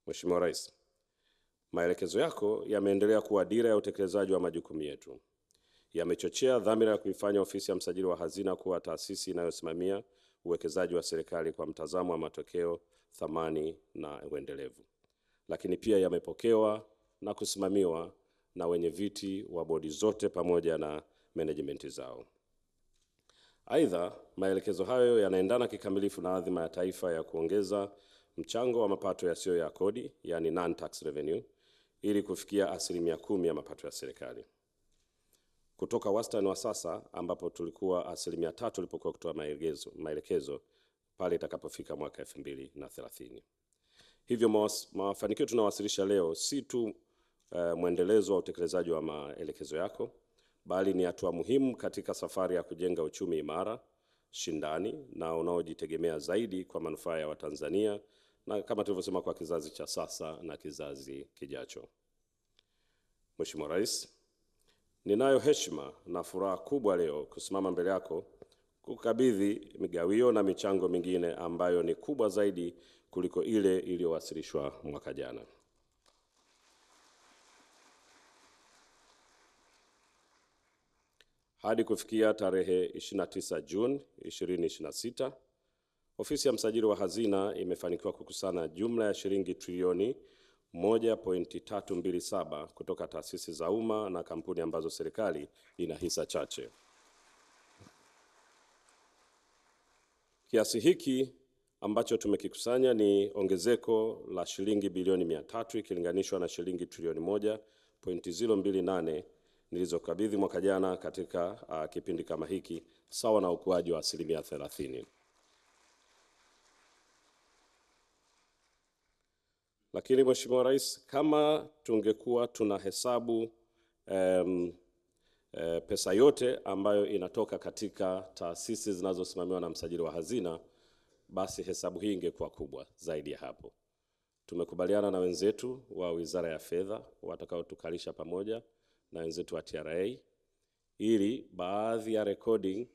Mheshimiwa Rais, maelekezo yako yameendelea kuwa dira ya utekelezaji wa majukumu yetu. Yamechochea dhamira ya kuifanya Ofisi ya Msajili wa Hazina kuwa taasisi inayosimamia uwekezaji wa serikali kwa mtazamo wa matokeo, thamani na uendelevu. Lakini pia yamepokewa na kusimamiwa na wenye viti wa bodi zote pamoja na management zao. Aidha, maelekezo hayo yanaendana kikamilifu na adhima ya taifa ya kuongeza mchango wa mapato yasiyo ya kodi, yani non-tax revenue, ili kufikia 10% ya mapato ya serikali. Kutoka wastani wa sasa ambapo tulikuwa 3% tulipokuwa kutoa maelekezo pale itakapofika mwaka 2030. Hivyo mafanikio tunawasilisha leo si tu mwendelezo wa utekelezaji wa maelekezo yako, bali ni hatua muhimu katika safari ya kujenga uchumi imara, shindani na unaojitegemea zaidi kwa manufaa ya Watanzania na kama tulivyosema kwa kizazi cha sasa na kizazi kijacho. Mheshimiwa Rais, ninayo heshima na furaha kubwa leo kusimama mbele yako kukabidhi migawio na michango mingine ambayo ni kubwa zaidi kuliko ile iliyowasilishwa mwaka jana. Hadi kufikia tarehe 29 Juni 2026, Ofisi ya Msajili wa Hazina imefanikiwa kukusanya jumla ya shilingi trilioni 1.327 kutoka taasisi za umma na kampuni ambazo serikali ina hisa chache. Kiasi hiki ambacho tumekikusanya ni ongezeko la shilingi bilioni 300 ikilinganishwa na shilingi trilioni 1.028 nilizokabidhi mwaka jana katika kipindi kama hiki, sawa na ukuaji wa 30%. Lakini Mheshimiwa Rais, kama tungekuwa tunahesabu pesa yote ambayo inatoka katika taasisi zinazosimamiwa na Msajili wa Hazina, basi hesabu hii ingekuwa kubwa zaidi ya hapo. Tumekubaliana na wenzetu wa Wizara ya Fedha watakaotukalisha pamoja na wenzetu wa TRA ili baadhi ya recording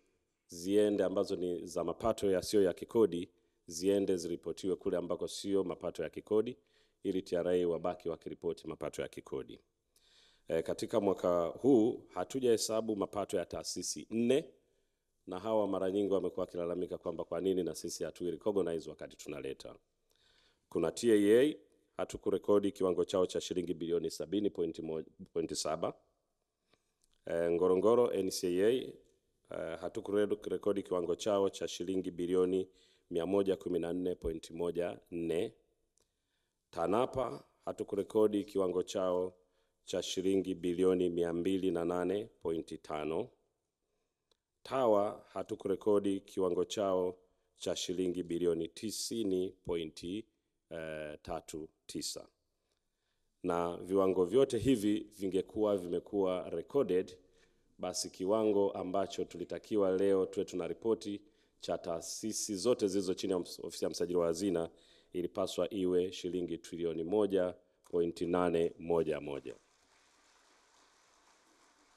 ziende ambazo ni za mapato yasiyo ya kikodi ziende ziripotiwe kule ambako sio mapato ya kikodi ili TRA wabaki wakiripoti mapato ya kikodi. Katika mwaka huu hatujahesabu mapato ya taasisi 4 na hawa mara nyingi wamekuwa wakilalamika kwamba kwa nini na sisi hatuirecognize wakati tunaleta. Kuna TAA hatukurekodi kiwango chao cha shilingi bilioni 70.7. Ngorongoro NCAA hatukurekodi kiwango chao cha shilingi bilioni 114.14. TANAPA hatukurekodi kiwango chao cha shilingi bilioni 208.5. TAWA hatukurekodi kiwango chao cha shilingi bilioni 90.39. Na viwango vyote hivi vimekuwa recorded, basi kiwango ambacho tulitakiwa leo tuwe tunaripoti cha taasisi zote zilizo chini ya Ofisi ya Msajili wa Hazina ilipaswa iwe shilingi trilioni 1.811.